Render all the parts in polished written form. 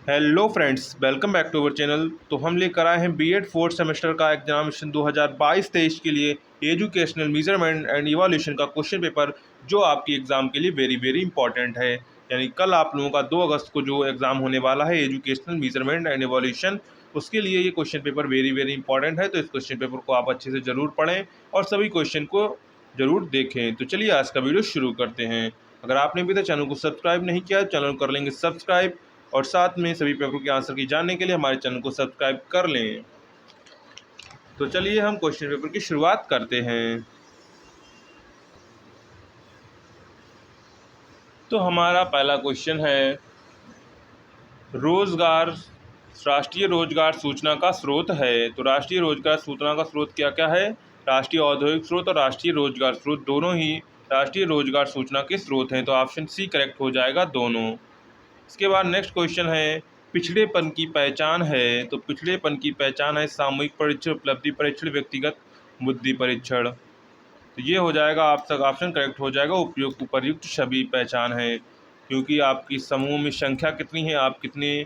Hello friends, welcome back to our channel. तो हम लेकर आए हैं बीएड फोर्थ सेमेस्टर का एग्जामिनेशन 2022-23 के लिए एजुकेशनल मेजरमेंट एंड इवोल्यूशन का क्वेश्चन पेपर, जो आपकी एग्ज़ाम के लिए वेरी वेरी इंपॉर्टेंट है। यानी कल आप लोगों का 2 अगस्त को जो एग्ज़ाम होने वाला है एजुकेशनल मेजरमेंट एंड इवोल्यूशन, उसके लिए ये question paper very very important है। तो इस क्वेश्चन पेपर को आप अच्छे से ज़रूर पढ़ें और सभी क्वेश्चन को ज़रूर देखें। तो चलिए आज का वीडियो शुरू करते हैं। अगर आपने अभी तक चैनल को सब्सक्राइब नहीं किया, चैनल को कर लेंगे सब्सक्राइब और साथ में सभी पेपर के आंसर की जानने के लिए हमारे चैनल को सब्सक्राइब कर लें। तो चलिए हम क्वेश्चन पेपर की शुरुआत करते हैं। तो हमारा पहला क्वेश्चन है, रोजगार राष्ट्रीय रोजगार सूचना का स्रोत है। तो राष्ट्रीय रोजगार सूचना का स्रोत क्या क्या है? राष्ट्रीय औद्योगिक स्रोत और राष्ट्रीय रोजगार स्रोत दोनों ही राष्ट्रीय रोजगार सूचना के स्रोत हैं। तो ऑप्शन सी करेक्ट हो जाएगा दोनों। इसके बाद नेक्स्ट क्वेश्चन है, पिछड़ेपन की पहचान है। तो पिछड़ेपन की पहचान है सामूहिक परीक्षण, उपलब्धि परीक्षण, व्यक्तिगत बुद्धि परीक्षण। तो ये हो जाएगा, आप तक ऑप्शन करेक्ट हो जाएगा, उपयुक्त उपर्युक्त सभी पहचान है। क्योंकि आपकी समूह में संख्या कितनी है, आप कितनी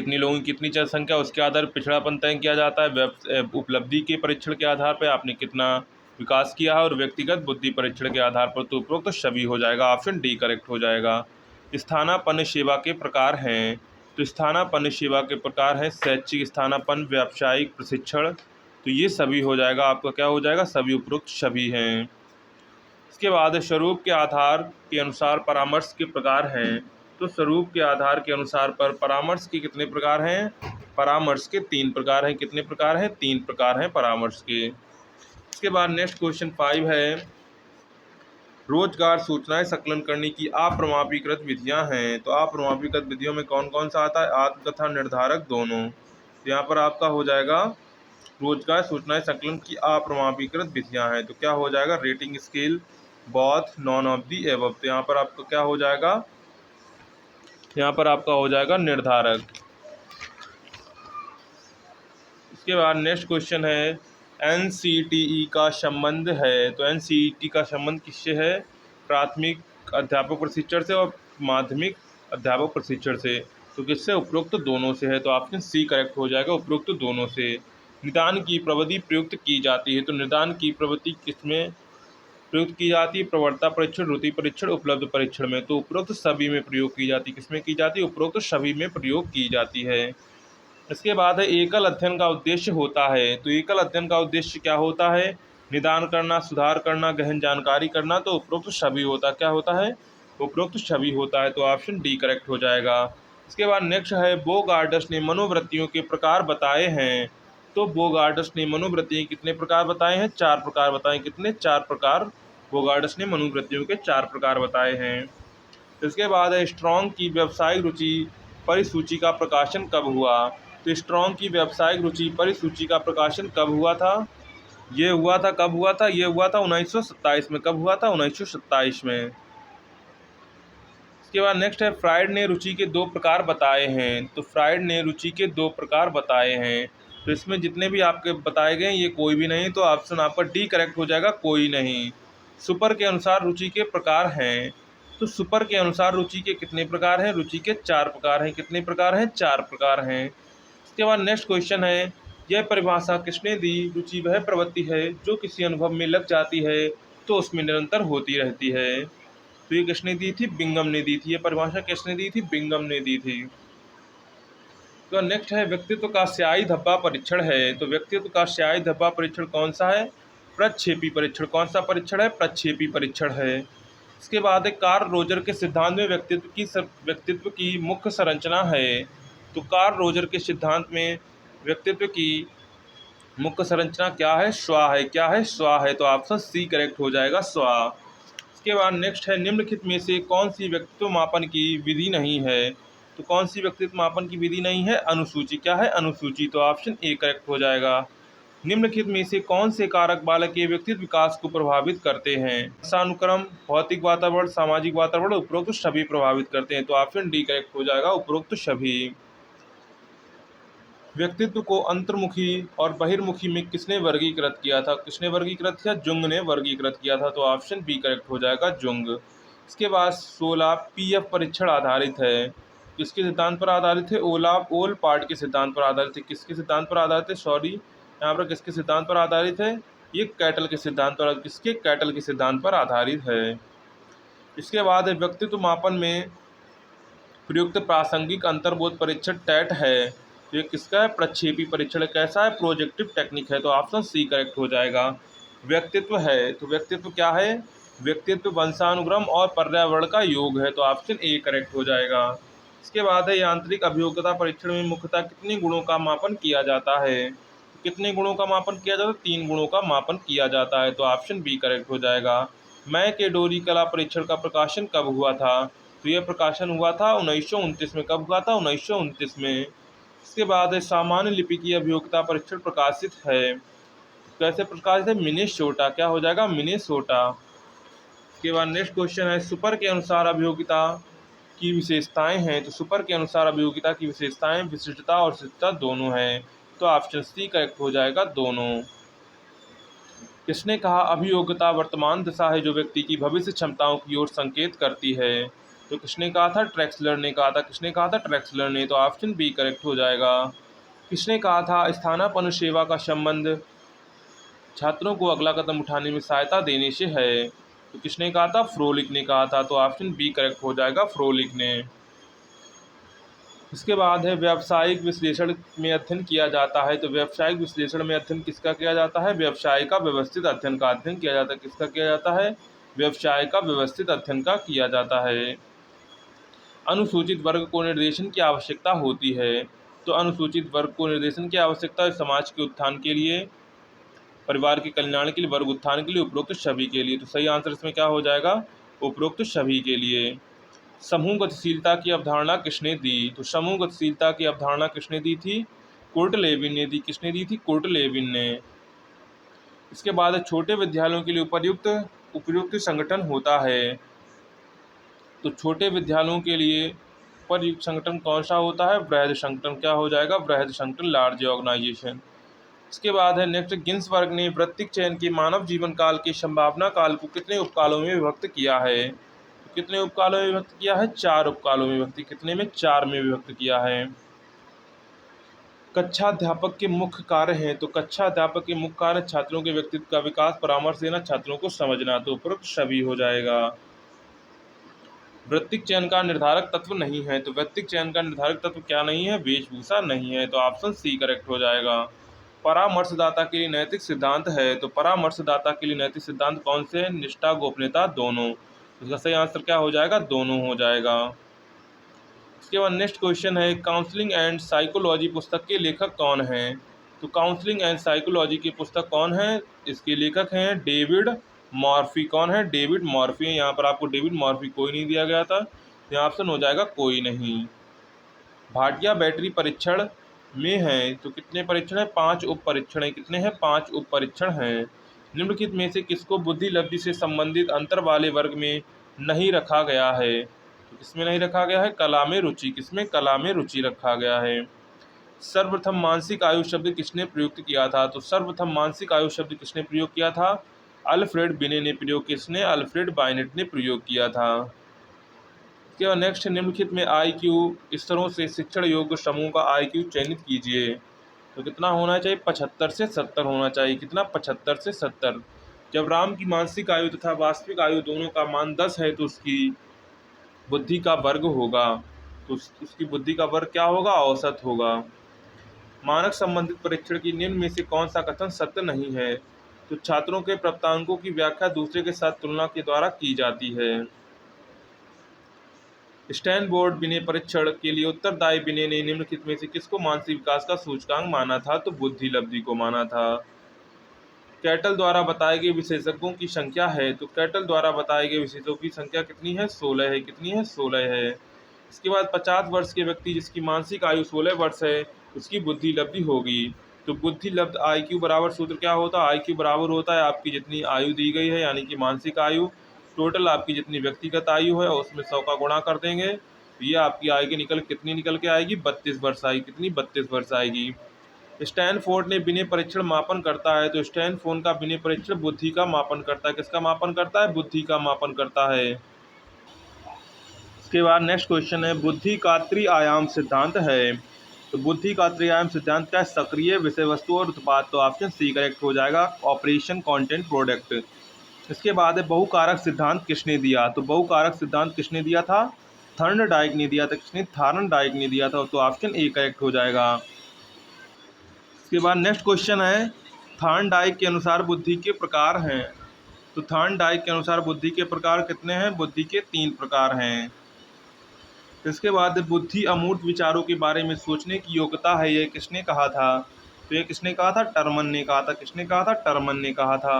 लोगों की कितनी जनसंख्या, उसके आधार पर पिछड़ापन तय किया जाता है। उपलब्धि के परीक्षण के आधार पर आपने कितना विकास किया है, और व्यक्तिगत बुद्धि परीक्षण के आधार पर तो उपरोक्त सभी हो जाएगा। ऑप्शन डी करेक्ट हो जाएगा। स्थानापन्न सेवा के प्रकार हैं। तो स्थानापन्न सेवा के प्रकार हैं शैक्षिक स्थानापन्न, व्यावसायिक प्रशिक्षण। तो ये सभी हो जाएगा, आपका क्या हो जाएगा, सभी उपरोक्त सभी हैं। इसके बाद स्वरूप के आधार के अनुसार परामर्श के प्रकार हैं। तो स्वरूप के आधार के अनुसार पर परामर्श के कितने प्रकार हैं? परामर्श के 3 प्रकार हैं। कितने प्रकार हैं? 3 प्रकार हैं परामर्श के। इसके बाद नेक्स्ट क्वेश्चन 5 है, रोजगार सूचनाएं संकलन करने की अप्रमाणीकृत विधियां हैं। तो अप्रमाणीकृत विधियों में कौन कौन सा आता है? आत्म तथा निर्धारक दोनों। तो यहाँ पर आपका हो जाएगा, रोजगार सूचनाएं संकलन की अप्रमाणीकृत विधियां हैं। तो क्या हो जाएगा? Rating scale, both, none of the above. तो यहाँ पर आपका क्या हो जाएगा? यहाँ पर आपका हो जाएगा निर्धारक। इसके बाद नेक्स्ट क्वेश्चन है, एनसीटीई का संबंध है। तो एनसीईटी का संबंध किससे है? प्राथमिक अध्यापक प्रशिक्षण से और माध्यमिक अध्यापक प्रशिक्षण से। तो किससे? उपरोक्त दोनों से है। तो ऑप्शन सी करेक्ट हो जाएगा, उपरोक्त दोनों से। निदान की प्रविधि प्रयुक्त की जाती है। तो निदान की प्रविधि किसमें प्रयुक्त की जाती है? प्रवणता परीक्षण, रुचि परीक्षण, उपलब्ध परीक्षण में। तो उपरोक्त सभी में प्रयोग की जाती है। किसमें की जाती है? उपरोक्त सभी में प्रयोग की जाती है। इसके बाद है, एकल अध्ययन का उद्देश्य होता है। तो एकल अध्ययन का उद्देश्य क्या होता है? निदान करना, सुधार करना, गहन जानकारी करना। तो उपरोक्त सभी होता, क्या होता है? उपरोक्त सभी होता है। तो ऑप्शन डी करेक्ट हो जाएगा। इसके बाद नेक्स्ट है, बोगार्डस ने मनोवृत्तियों के प्रकार बताए हैं। तो बोगार्डस ने मनोवृत्तियों कितने प्रकार बताए हैं? 4 प्रकार बताए। कितने? 4 प्रकार बोगार्डस ने मनोवृत्तियों के 4 प्रकार बताए हैं। इसके बाद है, स्ट्रॉन्ग की व्यावसायिक रुचि परिसूची का प्रकाशन कब हुआ? तो स्ट्रॉन्ग की व्यावसायिक रुचि परिसूची का प्रकाशन कब हुआ था? ये हुआ था, कब हुआ था? ये हुआ था 1927 में। कब हुआ था? 1927 में। इसके बाद नेक्स्ट है, फ्राइड ने रुचि के 2 प्रकार बताए हैं। तो फ्राइड ने रुचि के 2 प्रकार बताए हैं। तो इसमें जितने भी आपके बताए गए ये कोई भी नहीं। तो ऑप्शन आपका डी करेक्ट हो जाएगा, कोई नहीं। सुपर के अनुसार रुचि के प्रकार हैं। तो सुपर के अनुसार रुचि के कितने प्रकार हैं? रुचि के 4 प्रकार हैं। कितने प्रकार हैं? 4 प्रकार हैं। इसके बाद नेक्स्ट क्वेश्चन है, यह परिभाषा किसने दी? रुचि वह प्रवृत्ति है जो किसी अनुभव में लग जाती है तो उसमें निरंतर होती रहती है। तो ये किसने दी थी? बिंगम ने दी थी। ये परिभाषा किसने दी थी? बिंगम ने दी थी। तो नेक्स्ट है, व्यक्तित्व का स्याही धब्बा परीक्षण है। तो व्यक्तित्व का स्याही धब्बा परीक्षण कौन सा है? प्रक्षेपी परीक्षण। कौन सा परीक्षण है? प्रक्षेपी परीक्षण है। इसके बाद है, कार्ल रोजर के सिद्धांत में व्यक्तित्व की मुख्य संरचना है। तो कार्ल रोजर के सिद्धांत में व्यक्तित्व की मुख्य संरचना क्या है? स्व है। क्या है? स्व है। तो ऑप्शन सी करेक्ट हो जाएगा, स्व। इसके बाद नेक्स्ट है, निम्नलिखित में से कौन सी व्यक्तित्व मापन की विधि नहीं है? तो कौन सी व्यक्तित्व मापन की विधि नहीं है? अनुसूची। क्या है? अनुसूची। तो ऑप्शन ए करेक्ट हो जाएगा। निम्नलिखित में से कौन से कारक बालक के व्यक्तित्व विकास को प्रभावित करते हैं? वर्षानुक्रम, भौतिक वातावरण, सामाजिक वातावरण, उपरोक्त सभी प्रभावित करते हैं। तो ऑप्शन डी करेक्ट हो जाएगा, उपरोक्त सभी। व्यक्तित्व को अंतर्मुखी और बहिर्मुखी में किसने वर्गीकृत किया था? किसने वर्गीकृत किया? जुंग ने वर्गीकृत किया था। तो ऑप्शन बी करेक्ट हो जाएगा, जुंग। इसके बाद 16 पीएफ परीक्षण आधारित है। किसके सिद्धांत पर आधारित थे? ओलाफ ओलपार्ट के सिद्धांत पर आधारित थे। किसके सिद्धांत पर आधारित थे? सॉरी, यहाँ पर किसके सिद्धांत पर आधारित है? ये कैटल के सिद्धांत पर, किसके? कैटल के सिद्धांत पर आधारित है। इसके बाद है व्यक्तित्व मापन में प्रयुक्त प्रासंगिक अंतर्बोध परीक्षण टेट है। तो ये किसका है? प्रक्षेपी परीक्षण। कैसा है? प्रोजेक्टिव टेक्निक है। तो ऑप्शन सी करेक्ट हो जाएगा। व्यक्तित्व है, तो व्यक्तित्व क्या है? व्यक्तित्व वंशानुक्रम और पर्यावरण का योग है। तो ऑप्शन ए करेक्ट हो जाएगा। इसके बाद है यांत्रिक अभियोग्यता परीक्षण में मुख्यतः कितने गुणों का मापन किया जाता है? कितने गुणों का मापन किया जाता है? 3 गुणों का मापन किया जाता है। तो ऑप्शन बी करेक्ट हो जाएगा। मैकेडोरी कला परीक्षण का प्रकाशन कब हुआ था? तो यह प्रकाशन हुआ था 1929 में। कब हुआ था? 1929 में। इसके बाद है सामान्य लिपि की अभियोग्यता परीक्षण प्रकाशित है। कैसे प्रकाशित है? मिनेसोटा। क्या हो जाएगा? मिनेसोटा। इसके बाद नेक्स्ट क्वेश्चन है सुपर के अनुसार अभियोगिता की विशेषताएं हैं। तो सुपर के अनुसार अभियोगिता की विशेषताएं विशिष्टता और शिष्टता दोनों हैं। तो ऑप्शन सी करेक्ट हो जाएगा, दोनों। किसने कहा अभियोग्यता वर्तमान दशा है जो व्यक्ति की भविष्य क्षमताओं की ओर संकेत करती है? तो किसने कहा था? ट्रैक्सलर ने कहा था। किसने कहा था? ट्रैक्सलर ने। तो ऑप्शन बी करेक्ट हो जाएगा। किसने कहा था स्थानापन्न का संबंध छात्रों को अगला कदम उठाने में सहायता देने से है? तो किसने कहा था? फ्रोलिक ने कहा था। तो ऑप्शन बी करेक्ट हो जाएगा, फ्रोलिक ने। इसके बाद है व्यावसायिक विश्लेषण में अध्ययन किया जाता है। तो व्यावसायिक विश्लेषण में अध्ययन किसका किया जाता है? व्यवसाय का व्यवस्थित अध्ययन का अध्ययन किया जाता है। किसका किया जाता है? व्यवसाय का व्यवस्थित अध्ययन का किया जाता है। अनुसूचित वर्ग को निर्देशन की आवश्यकता होती है। तो अनुसूचित वर्ग को निर्देशन की आवश्यकता है समाज के उत्थान के लिए, परिवार के कल्याण के लिए, वर्ग उत्थान के लिए, उपरोक्त सभी के लिए। तो सही आंसर इसमें क्या हो जाएगा? उपरोक्त सभी के लिए। समूह गतिशीलता की अवधारणा किसने दी? तो समूह गतिशीलता की अवधारणा किसने दी थी? कुर्ट लेविन ने दी। किसने दी थी? कुर्ट लेविन ने। इसके बाद छोटे विद्यालयों के लिए उपयुक्त उपयुक्त संगठन होता है। तो छोटे विद्यालयों के लिए उपयुक्त संगठन कौन सा होता है? बृहद संगठन। क्या हो जाएगा? बृहद संगठन, लार्ज ऑर्गेनाइजेशन। इसके बाद है नेक्स्ट, गिन्सबर्ग ने वृत्तिक चयन के मानव जीवन काल के संभावना काल को कितने उपकालों में विभक्त किया है? तो कितने उपकालों में विभक्त किया है? 4 उपकालों में विभक्त। कितने में? 4 में विभक्त किया है। कक्षाध्यापक के मुख्य कार्य हैं। तो कक्षाध्यापक के मुख्य कार्य छात्रों के व्यक्तित्व का विकास, परामर्श देना, छात्रों को समझना। तो उपरोक्त सभी हो जाएगा। वृत्तिक चयन का निर्धारक तत्व नहीं है। तो वृत्तिक चयन का निर्धारक तत्व क्या नहीं है? वेशभूषा नहीं है। तो ऑप्शन सी करेक्ट हो जाएगा। परामर्शदाता के लिए नैतिक सिद्धांत है। तो परामर्शदाता के लिए नैतिक सिद्धांत कौन से हैं? निष्ठा, गोपनीयता, दोनों। इसका सही आंसर क्या हो जाएगा? दोनों हो जाएगा। इसके बाद नेक्स्ट क्वेश्चन है काउंसलिंग एंड साइकोलॉजी पुस्तक के लेखक कौन हैं? तो काउंसलिंग एंड साइकोलॉजी की पुस्तक कौन है? इसके लेखक हैं डेविड मॉर्फी। कौन है? David Morphy. यहाँ पर आपको डेविड मॉर्फी कोई नहीं दिया गया था। यहाँ ऑप्शन हो जाएगा कोई नहीं। भाटिया बैटरी परीक्षण में हैं। तो कितने परीक्षण हैं? 5 उप परीक्षण हैं। कितने हैं? 5 उप परीक्षण हैं। निम्नलिखित में से किसको बुद्धि लब्धि से संबंधित अंतर वाले वर्ग में नहीं रखा गया है? तो किसमें नहीं रखा गया है? कला में रुचि। किसमें? कला में रुचि रखा गया है। सर्वप्रथम मानसिक आयु शब्द किसने प्रयुक्त किया था? तो सर्वप्रथम मानसिक आयु शब्द किसने प्रयोग किया था? अल्फ्रेड बिने ने प्रयोग। किसने? अल्फ्रेड बाइनेट ने प्रयोग किया था। इसके बाद नेक्स्ट, निम्नलिखित में IQ स्तरों से शिक्षण योग्य समूह का IQ चयनित कीजिए। तो कितना होना चाहिए? 75 से 70 होना चाहिए। कितना? 75 से 70। जब राम की मानसिक आयु तथा वास्तविक आयु दोनों का मान 10 है तो उसकी बुद्धि का वर्ग होगा। तो उसकी बुद्धि का वर्ग क्या होगा? औसत होगा। मानक संबंधित परीक्षण की निम्न में से कौन सा कथन सत्य नहीं है? तो छात्रों के प्राप्तांकों की व्याख्या दूसरे के साथ तुलना के द्वारा की जाती है। स्टैनफोर्ड बिने परीक्षण के लिए उत्तरदायी बिने ने निम्नलिखित में से किसको मानसिक विकास का सूचकांक माना था? तो बुद्धि लब्धि को माना था। कैटल द्वारा बताए गए विशेषज्ञों की संख्या है। तो कैटल द्वारा बताए गए विशेषज्ञों की संख्या कितनी है? 16 है। कितनी है? 16 है। इसके बाद 50 वर्ष के व्यक्ति जिसकी मानसिक आयु 16 वर्ष है उसकी बुद्धि लब्धि होगी। तो बुद्धि लब्ध IQ बराबर सूत्र क्या होता है? IQ बराबर होता है आपकी जितनी आयु दी गई है यानी कि मानसिक आयु, टोटल आपकी जितनी व्यक्तिगत आयु है उसमें 100 का गुणा कर देंगे। तो ये आपकी आएगी कितनी निकल के आएगी? 32 वर्ष आएगी। कितनी? 32 वर्ष आएगी। स्टैनफोर्ड ने बिने परीक्षण मापन करता है। तो स्टैनफोर्ड का बिने परीक्षण बुद्धि का मापन करता है। किसका मापन करता है? बुद्धि का मापन करता है। इसके बाद नेक्स्ट क्वेश्चन है, बुद्धि का त्रिआयाम सिद्धांत है। तो बुद्धि का त्रिआयाम सिद्धांत क्या है? सक्रिय, विषय वस्तु और उत्पाद। तो ऑप्शन सी करेक्ट हो जाएगा, ऑपरेशन, कंटेंट, प्रोडक्ट। इसके बाद है, बहुकारक सिद्धांत किसने दिया? तो बहुकारक सिद्धांत किसने दिया था? थर्नडाइक ने दिया था। किसने? थॉर्नडाइक ने दिया था। तो ऑप्शन ए करेक्ट हो जाएगा। इसके बाद नेक्स्ट क्वेश्चन है, थॉर्नडाइक के अनुसार बुद्धि के प्रकार हैं। तो थॉर्नडाइक के अनुसार बुद्धि के प्रकार कितने हैं? बुद्धि के 3 प्रकार हैं। इसके बाद बुद्धि अमूर्त विचारों के बारे में सोचने की योग्यता है, ये किसने कहा था? तो ये किसने कहा था? टर्मन ने कहा था। किसने कहा था? टर्मन ने कहा था।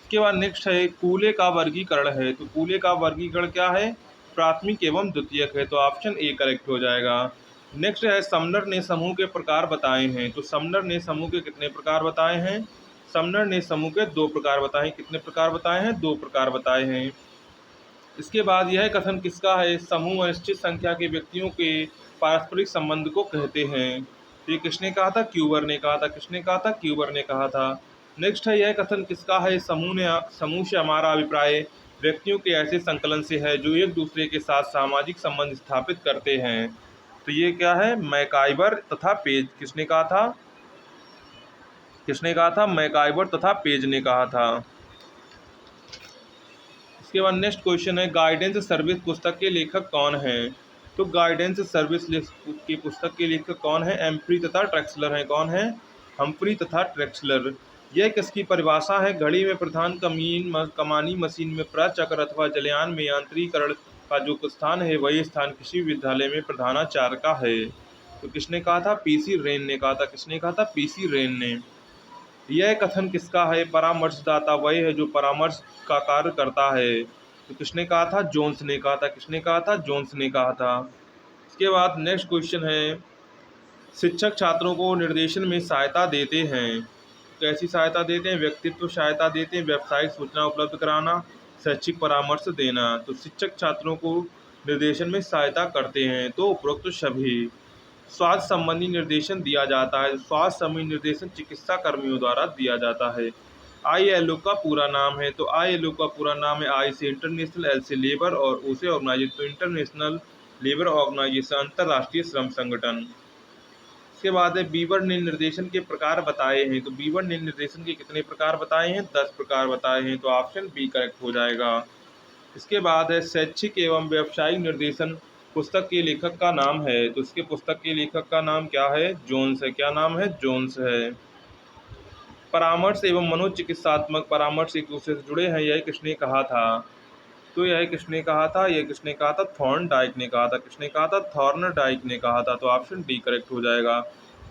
इसके बाद नेक्स्ट है, कूले का वर्गीकरण है। तो कूले का वर्गीकरण क्या है? प्राथमिक एवं द्वितीयक है। तो ऑप्शन ए करेक्ट हो जाएगा। नेक्स्ट है, समनर ने समूह के प्रकार बताए हैं। तो समनर ने समूह के कितने प्रकार बताए हैं? समनर ने समूह के 2 प्रकार बताए हैं। कितने प्रकार बताए हैं? 2 प्रकार बताए हैं। इसके बाद यह कथन किसका है? समूह अनिश्चित संख्या के व्यक्तियों के पारस्परिक संबंध को कहते हैं। तो ये किसने कहा था? क्यूबर ने कहा था। किसने कहा था? क्यूबर ने कहा था। नेक्स्ट है, यह कथन किसका है? समूह से हमारा अभिप्राय व्यक्तियों के ऐसे संकलन से है जो एक दूसरे के साथ सामाजिक संबंध स्थापित करते हैं। तो ये क्या है? मैकाइबर तथा पेज। किसने कहा था? किसने कहा था? मैकाइबर तथा पेज ने कहा था। इसके बाद नेक्स्ट क्वेश्चन है, गाइडेंस सर्विस पुस्तक के लेखक कौन हैं? तो गाइडेंस सर्विस की पुस्तक के लेखक कौन है? एम्फ्री तथा ट्रेक्सलर हैं। कौन है? हम्फ्री तथा ट्रेक्सलर। यह किसकी परिभाषा है? घड़ी में प्रधान कमानी मशीन में प्रचक्र अथवा जलयान में यांत्रिकरण का जो स्थान है वही स्थान किसी विद्यालय में प्रधानाचार्य का है। तो किसने कहा था? पीसी रेन ने कहा था। किसने कहा था? पीसी रेन ने। यह कथन किसका है? परामर्शदाता वही है जो परामर्श का कार्य करता है। तो किसने कहा था? जोन्स ने कहा था। किसने कहा था? जोन्स ने कहा था। इसके बाद नेक्स्ट क्वेश्चन है, शिक्षक छात्रों को निर्देशन में सहायता देते हैं। कैसी सहायता देते हैं? व्यक्तित्व सहायता देते हैं, व्यावसायिक सूचना उपलब्ध कराना, शैक्षिक परामर्श देना। तो शिक्षक छात्रों को निर्देशन में सहायता करते हैं। तो उपरोक्त सभी। स्वास्थ्य संबंधी निर्देशन दिया जाता है। स्वास्थ्य संबंधी निर्देशन चिकित्सा कर्मियों द्वारा दिया जाता है। ILO का पूरा नाम है। तो ILO का पूरा नाम है, आई से इंटरनेशनल, एल से लेबर और ओ से ऑर्गेनाइजेशन। तो इंटरनेशनल लेबर ऑर्गेनाइजेशन, अंतर्राष्ट्रीय श्रम संगठन। इसके बाद है, बीवर ने निर्देशन के प्रकार बताए हैं। तो बीवर ने निर्देशन के कितने प्रकार बताए हैं? 10 प्रकार बताए हैं। तो ऑप्शन बी करेक्ट हो जाएगा। इसके बाद है, शैक्षिक एवं व्यावसायिक निर्देशन पुस्तक के लेखक का नाम है। तो इसके पुस्तक के लेखक का नाम क्या है? जोन्स है। क्या नाम है? जोन्स है। परामर्श एवं मनोचिकित्सात्मक परामर्श एक दूसरे से जुड़े हैं, यह किसने कहा था? तो यह किसने कहा था? यह किसने कहा था? थॉर्नडाइक ने कहा था। किसने कहा था? थॉर्नडाइक ने कहा था। तो ऑप्शन डी करेक्ट हो जाएगा।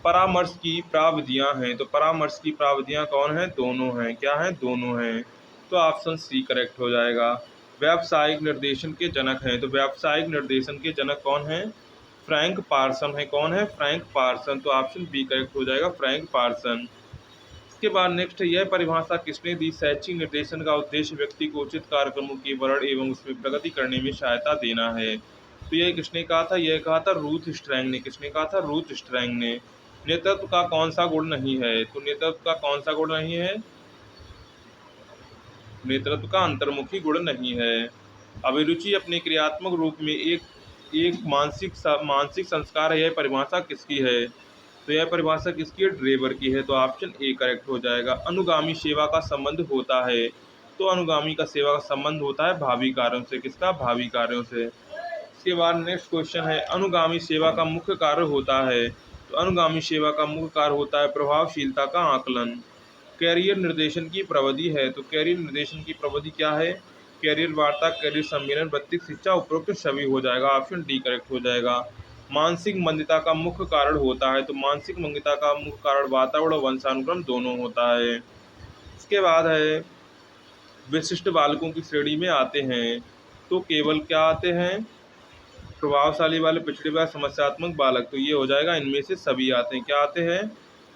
परामर्श की प्राविधियां हैं। तो परामर्श की प्राविधियां कौन है? दोनों हैं। क्या है? दोनों हैं। तो ऑप्शन सी करेक्ट हो जाएगा। व्यावसायिक निर्देशन के जनक हैं। तो व्यावसायिक निर्देशन के जनक कौन है? फ्रैंक पार्सन है। कौन है? Frank Parson. तो ऑप्शन बी करेक्ट हो जाएगा, फ्रैंक पार्सन। इसके बाद नेक्स्ट, यह परिभाषा किसने दी? शैक्षिक निर्देशन का उद्देश्य व्यक्ति को उचित कार्यक्रमों के वर्णन एवं उसमें प्रगति करने में सहायता देना है। तो यह किसने कहा था? यह कहा था रूथ स्ट्रैंग ने। किसने कहा था? रूथ स्ट्रैंग ने। नेतृत्व का कौन सा गुण नहीं है? तो नेतृत्व का कौन सा गुण नहीं है? नेतृत्व का अंतर्मुखी गुण नहीं है। अभिरुचि अपने क्रियात्मक रूप में एक मानसिक संस्कार है। यह परिभाषा किसकी है? तो यह परिभाषा किसकी है? ड्रेबर की है। तो ऑप्शन ए करेक्ट हो जाएगा। अनुगामी सेवा का संबंध होता है। तो अनुगामी का सेवा का संबंध होता है भावी कार्यों से। किसका? भावी कार्यों से। इसके बाद नेक्स्ट क्वेश्चन है, अनुगामी सेवा का मुख्य कार्य होता है। तो अनुगामी सेवा का मुख्य कार्य होता है प्रभावशीलता का आकलन। कैरियर निर्देशन की प्रविधि है। तो कैरियर निर्देशन की प्रविधि क्या है? कैरियर वार्ता, कैरियर सम्मेलन, वृत्तिक शिक्षा, उपरोक्त सभी हो जाएगा। ऑप्शन डी करेक्ट हो जाएगा। मानसिक मंदता का मुख्य कारण होता है। तो मानसिक मंदता का मुख्य कारण वातावरण और वंशानुक्रम दोनों होता है। इसके बाद है, विशिष्ट बालकों की श्रेणी में आते हैं। तो केवल क्या आते हैं? प्रभावशाली वाले, पिछड़े वाले, समस्यात्मक बालक। तो ये हो जाएगा, इनमें से सभी आते हैं। क्या आते हैं?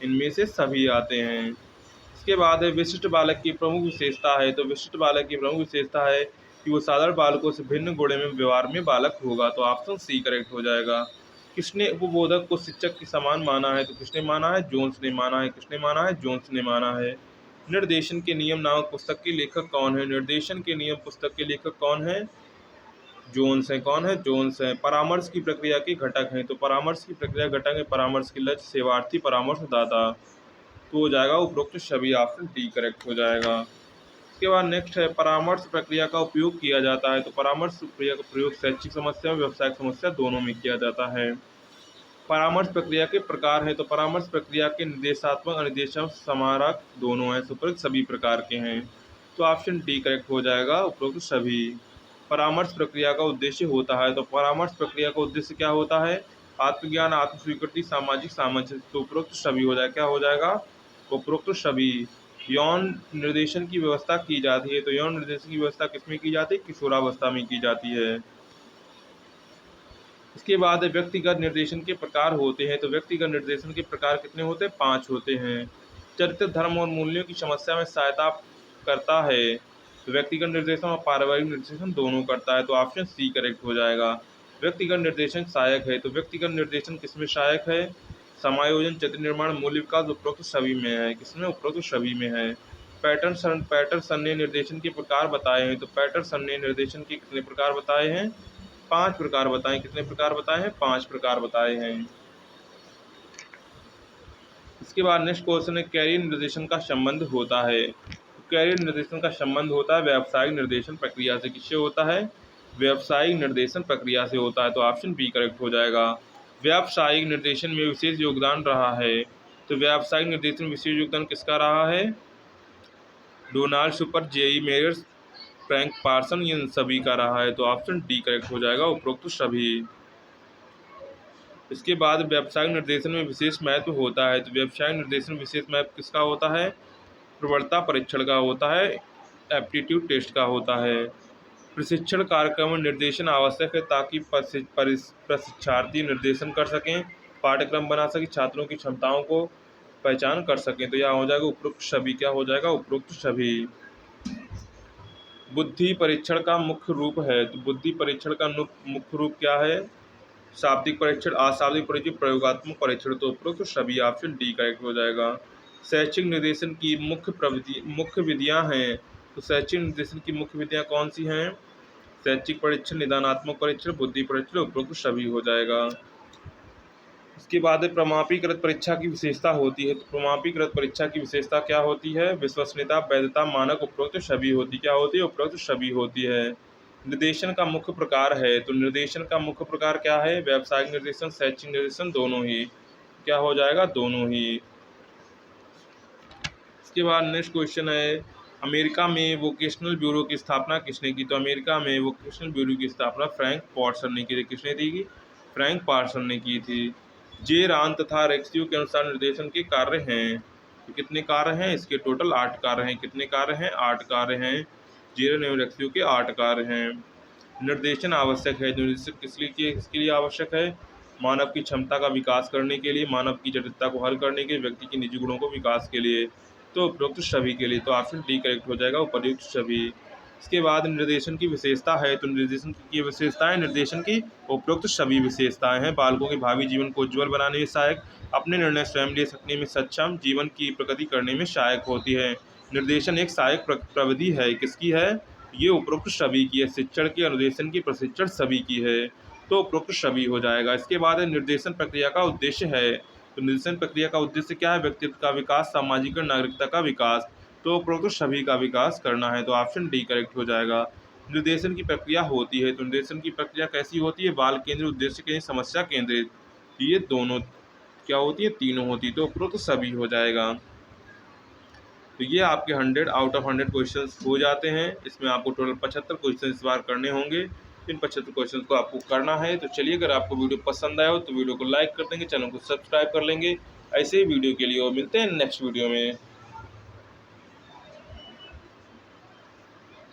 इनमें से सभी आते हैं। इसके बाद है, विशिष्ट बालक की प्रमुख विशेषता है। तो विशिष्ट बालक की प्रमुख विशेषता है कि वो साधारण बालकों से भिन्न गुण में व्यवहार में बालक होगा। तो ऑप्शन सी करेक्ट हो जाएगा। किसने उपबोधक को शिक्षक के समान माना है? तो किसने माना है? जोन्स ने माना है। किसने माना है? जोन्स ने माना है। निर्देशन के नियम नामक पुस्तक के लेखक कौन है? निर्देशन के नियम पुस्तक के लेखक कौन है? जोन्स हैं। कौन है? जोन्स हैं। परामर्श की प्रक्रिया के घटक हैं, तो परामर्श की प्रक्रिया घटक है परामर्श के लक्ष्य, सेवार्थी, परामर्शदाता। तो हो जाएगा उपरोक्त सभी, ऑप्शन डी करेक्ट हो जाएगा। इसके बाद नेक्स्ट है परामर्श प्रक्रिया का उपयोग किया जाता है, तो परामर्श प्रक्रिया का प्रयोग शैक्षिक समस्या, व्यावसायिक समस्या दोनों में किया जाता है। परामर्श प्रक्रिया के प्रकार है, तो परामर्श प्रक्रिया के निर्देशात्मक, अनिर्देशात्मक, समारक दोनों हैं, उपरोक्त सभी प्रकार के हैं। तो ऑप्शन डी करेक्ट हो जाएगा, उपरोक्त सभी। परामर्श प्रक्रिया का उद्देश्य होता है, तो परामर्श प्रक्रिया का उद्देश्य क्या होता है? आत्मज्ञान, आत्मस्वीकृति, सामाजिक सामंजस्य। तो उपरोक्त सभी हो जाएगा, क्या हो जाएगा? उपरोक्त सभी। यौन निर्देशन की व्यवस्था की जाती है, तो यौन निर्देशन की व्यवस्था किसमें की जाती है? किशोरावस्था में की जाती है। इसके बाद व्यक्तिगत निर्देशन के प्रकार होते हैं, तो व्यक्तिगत निर्देशन के प्रकार कितने होते हैं? 5 होते हैं। चरित्र, धर्म और मूल्यों की समस्या में सहायता करता है, तो व्यक्तिगत निर्देशन और पारिवारिक निर्देशन दोनों करता है, तो ऑप्शन सी करेक्ट हो जाएगा। व्यक्तिगत निर्देशन सहायक है, तो व्यक्तिगत निर्देशन किसमें सहायक है? समायोजन, चरित्र निर्माण, मूल्य विकास उपरोक्त सभी में है। किसमें? उपरोक्त सभी में है। पैटर्सन्य निर्देशन के प्रकार बताए हैं, तो पैटर्सन्य निर्देशन के कितने प्रकार बताए हैं? 5 प्रकार बताएं। कितने प्रकार बताए हैं? 5 प्रकार बताए हैं। इसके बाद नेक्स्ट क्वेश्चन है कैरियर निर्देशन का संबंध होता है। कैरियर निर्देशन का संबंध होता है व्यावसायिक निर्देशन प्रक्रिया से। किससे होता है? व्यावसायिक निर्देशन प्रक्रिया से होता है, तो ऑप्शन बी करेक्ट हो जाएगा। व्यावसायिक निर्देशन में विशेष योगदान रहा है, तो व्यावसायिक निर्देशन में विशेष योगदान किसका रहा है? Donald Super, J E Myers, Frank Parson, इन सभी का रहा है, तो ऑप्शन डी करेक्ट हो जाएगा, उपरोक्त सभी। इसके बाद व्यावसायिक निर्देशन में विशेष महत्व होता है, तो व्यावसायिक निर्देशन में विशेष महत्व किसका होता है? प्रवणता परीक्षण का होता है, एप्टीट्यूड टेस्ट का होता है। प्रशिक्षण कार्यक्रम में निर्देशन आवश्यक है ताकि प्रशिक्षार्थी निर्देशन कर सकें, पाठ्यक्रम बना सकें, छात्रों की क्षमताओं को पहचान कर सकें, तो यह हो जाएगा उपरोक्त सभी। क्या हो जाएगा? उपरोक्त सभी। बुद्धि परीक्षण का मुख्य रूप है, तो बुद्धि परीक्षण का मुख्य रूप क्या है? शाब्दिक परीक्षण, अशाब्दिक परीक्षण, प्रयोगात्मक परीक्षण, तो उपरोक्त सभी, ऑप्शन डी करेक्ट हो जाएगा। शैक्षिक निर्देशन की मुख्य विधियां हैं, तो शैक्षिक निर्देशन की मुख्य विधियां कौन सी हैं? शैक्षिक परीक्षण, निदानात्मक परीक्षण, बुद्धि परीक्षण, उपरोक्त सभी हो जाएगा। इसके बाद प्रमाणीकृत परीक्षा की विशेषता होती है, तो प्रमाणीकृत परीक्षा की विशेषता क्या होती है? विश्वसनीयता, वैधता, मानक, उपरोक्त सभी होती। क्या होती है? उपरोक्त सभी होती है। निर्देशन का मुख्य प्रकार है, तो निर्देशन का मुख्य प्रकार क्या है? व्यावसायिक निर्देशन, शैक्षिक निर्देशन दोनों ही। क्या हो जाएगा? दोनों ही। इसके बाद नेक्स्ट क्वेश्चन है अमेरिका में वोकेशनल ब्यूरो की स्थापना किसने की? तो अमेरिका में वोकेशनल ब्यूरो की स्थापना फ्रैंक पार्सन ने की थी। किसने की? फ्रैंक पार्सन ने की थी। जे रान तथा रेक्सियो के अनुसार निर्देशन के कार्य हैं, तो कितने कार्य हैं? इसके टोटल 8 कार्य हैं। कितने कार्य हैं? 8 कार्य हैं। जेरन एवं रेक्सियो के 8 कार्य हैं। निर्देशन आवश्यक है, निर्देशन किसके लिए आवश्यक है? मानव की क्षमता का विकास करने के लिए, मानव की जटिलता को हल करने के लिए, व्यक्ति के निजी गुणों को विकास के लिए, तो उपरोक्त सभी के लिए, तो ऑप्शन डी करेक्ट हो जाएगा, उपयुक्त सभी। इसके बाद निर्देशन की विशेषता है, तो निर्देशन की विशेषताएं निर्देशन की उपरोक्त सभी विशेषताएं हैं। बालकों के भावी जीवन को उज्ज्वल बनाने में सहायक, अपने निर्णय स्वयं ले सकने में सक्षम, जीवन की प्रगति करने में सहायक होती है। निर्देशन एक सहायक प्रविधि है। किसकी है? ये उपरोक्त सभी की है। शिक्षण की, अनुदेशन की, प्रशिक्षण सभी की है, तो उपरोक्त सभी हो जाएगा। इसके बाद निर्देशन प्रक्रिया का उद्देश्य है, तो निर्देशन प्रक्रिया का उद्देश्य क्या है? व्यक्तित्व का विकास, सामाजिक और नागरिकता का विकास, तो उपरोक्त सभी का विकास करना है, तो ऑप्शन डी करेक्ट हो जाएगा। निर्देशन की प्रक्रिया होती है, तो निर्देशन की प्रक्रिया कैसी होती है? बाल केंद्रित, उद्देश्य केंद्रित, समस्या केंद्रित, ये दोनों क्या होती है? तीनों होती है, तो उपरोक्त सभी हो जाएगा। तो ये आपके 100 आउट ऑफ 100 क्वेश्चन हो जाते हैं। इसमें आपको टोटल 75 क्वेश्चन इस बार करने होंगे। इन 75 क्वेश्चन को आपको करना है। तो चलिए, अगर आपको वीडियो पसंद आया हो तो वीडियो को लाइक कर देंगे, चैनल को सब्सक्राइब कर लेंगे ऐसे ही वीडियो के लिए, और मिलते हैं नेक्स्ट वीडियो में।